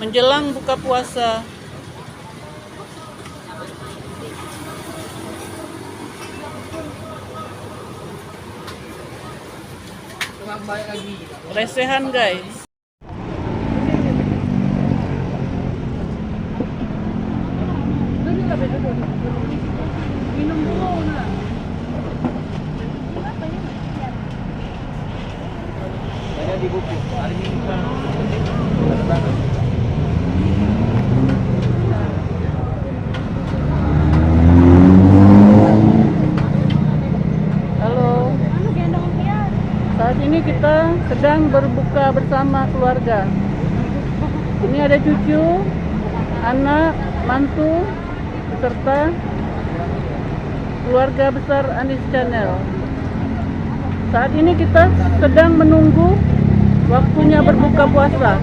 menjelang buka puasa. Resehan guys. Minum dulu nah. Saya di Bukit. Hari ini kan. Halo. Saat ini kita sedang berbuka bersama keluarga. Ini ada cucu, anak, mantu, beserta keluarga besar Anis Channel. Saat ini kita sedang menunggu waktunya berbuka puasa.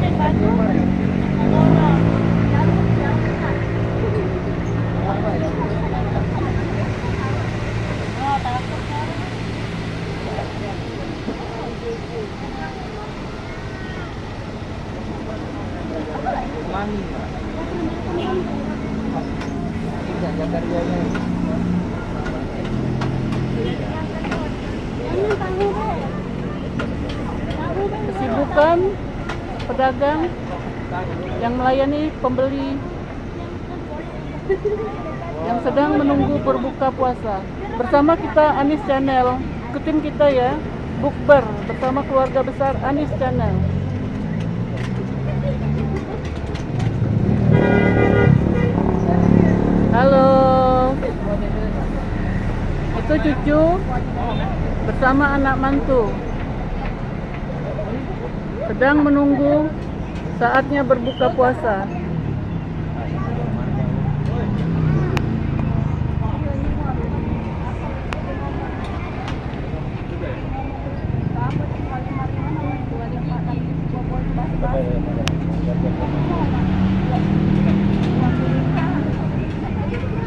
Mami. Tidak jaga rianya. Kesibukan pedagang yang melayani pembeli yang sedang menunggu berbuka puasa. Bersama kita Anis Channel, ikutin kita ya, bukber bersama keluarga besar Anis Channel. Halo, itu cucu bersama anak mantu sedang menunggu saatnya berbuka puasa.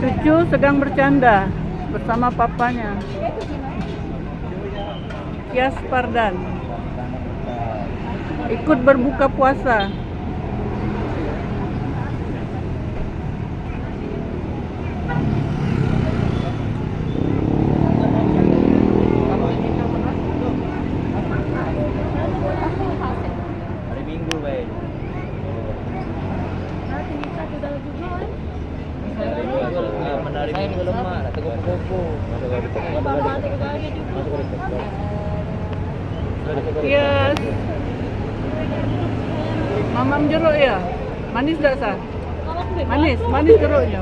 Cucu sedang bercanda bersama papanya, Kias Pardan, ikut berbuka puasa. Hari Minggu baik. Menarik minggu lemah, atau kupu-kupu. Kias, mamam jeruk ya, manis gak sah? Manis jeruknya.